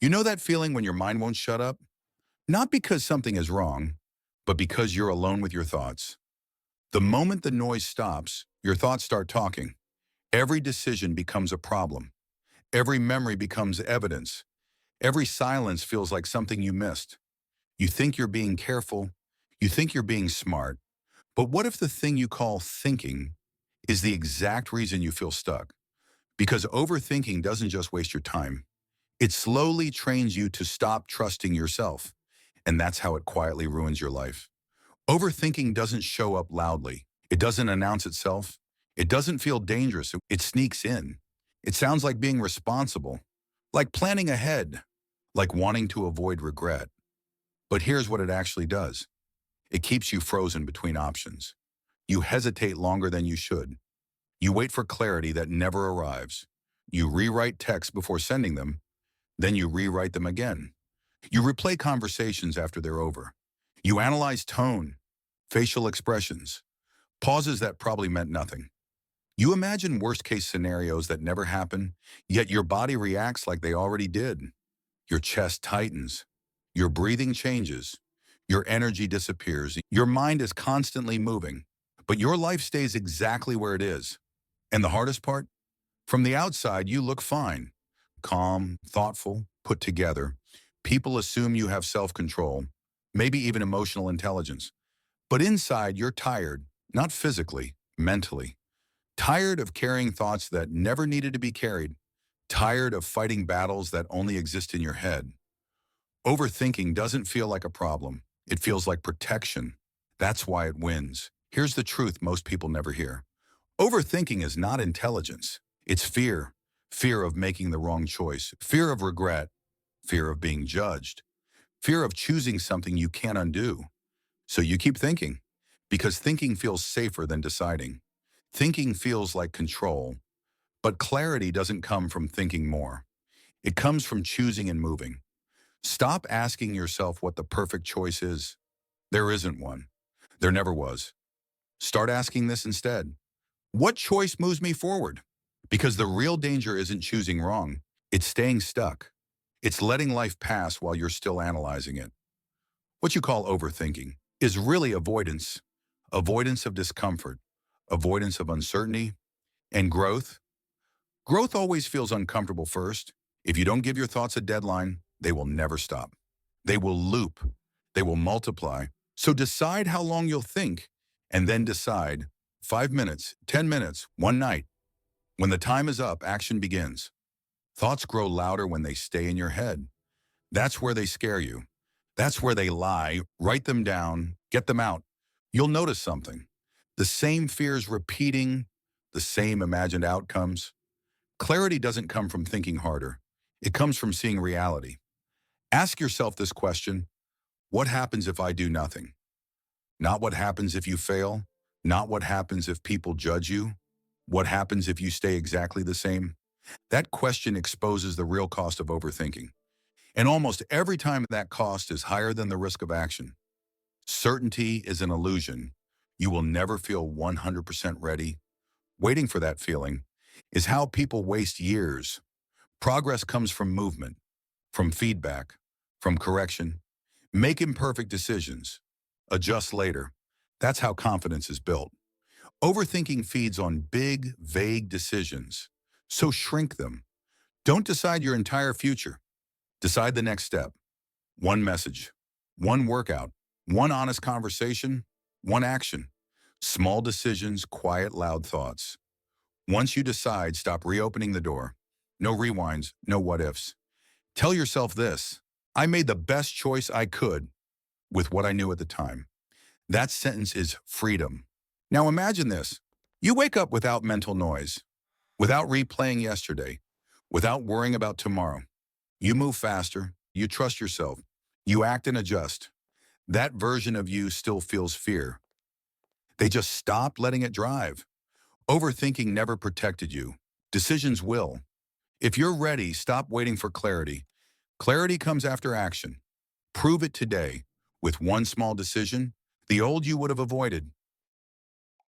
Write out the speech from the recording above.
You know that feeling when your mind won't shut up? Not because something is wrong, but because you're alone with your thoughts. The moment the noise stops, your thoughts start talking. Every decision becomes a problem. Every memory becomes evidence. Every silence feels like something you missed. You think you're being careful. You think you're being smart. But what if the thing you call thinking is the exact reason you feel stuck? Because overthinking doesn't just waste your time. It slowly trains you to stop trusting yourself. And that's how it quietly ruins your life. Overthinking doesn't show up loudly. It doesn't announce itself. It doesn't feel dangerous. It sneaks in. It sounds like being responsible, like planning ahead, like wanting to avoid regret. But here's what it actually does. It keeps you frozen between options. You hesitate longer than you should. You wait for clarity that never arrives. You rewrite texts before sending them, then you rewrite them again. You replay conversations after they're over. You analyze tone, facial expressions, pauses that probably meant nothing. You imagine worst-case scenarios that never happen, yet your body reacts like they already did. Your chest tightens. Your breathing changes. Your energy disappears. Your mind is constantly moving, but your life stays exactly where it is. And the hardest part? From the outside, you look fine, calm, thoughtful, put together. People assume you have self-control, maybe even emotional intelligence. But inside, you're tired, not physically, mentally. Tired of carrying thoughts that never needed to be carried. Tired of fighting battles that only exist in your head. Overthinking doesn't feel like a problem. It feels like protection. That's why it wins. Here's the truth most people never hear. Overthinking is not intelligence. It's fear. Fear of making the wrong choice. Fear of regret. Fear of being judged. Fear of choosing something you can't undo. So you keep thinking, because thinking feels safer than deciding. Thinking feels like control, but clarity doesn't come from thinking more. It comes from choosing and moving. Stop asking yourself what the perfect choice is. There isn't one. There never was. Start asking this instead. What choice moves me forward? Because the real danger isn't choosing wrong. It's staying stuck. It's letting life pass while you're still analyzing it. What you call overthinking is really avoidance. Avoidance of discomfort, avoidance of uncertainty, and growth. Growth always feels uncomfortable first. If you don't give your thoughts a deadline, they will never stop. They will loop. They will multiply. So decide how long you'll think, and then decide 5 minutes, 10 minutes, one night. When the time is up, action begins. Thoughts grow louder when they stay in your head. That's where they scare you. That's where they lie. Write them down, get them out. You'll notice something. The same fears repeating, the same imagined outcomes. Clarity doesn't come from thinking harder. It comes from seeing reality. Ask yourself this question: what happens if I do nothing? Not what happens if you fail. Not what happens if people judge you. What happens if you stay exactly the same? That question exposes the real cost of overthinking. And almost every time that cost is higher than the risk of action. Certainty is an illusion. You will never feel 100% ready. Waiting for that feeling is how people waste years. Progress comes from movement, from feedback, from correction. Make imperfect decisions. Adjust later. That's how confidence is built. Overthinking feeds on big, vague decisions. So shrink them. Don't decide your entire future. Decide the next step. One message, one workout, one honest conversation, one action. Small decisions, quiet, loud thoughts. Once you decide, stop reopening the door. No rewinds, no what ifs. Tell yourself this: I made the best choice I could with what I knew at the time. That sentence is freedom. Now imagine this. You wake up without mental noise, without replaying yesterday, without worrying about tomorrow. You move faster, you trust yourself, you act and adjust. That version of you still feels fear. They just stopped letting it drive. Overthinking never protected you. Decisions will. If you're ready, stop waiting for clarity. Clarity comes after action. Prove it today. With one small decision, the old you would have avoided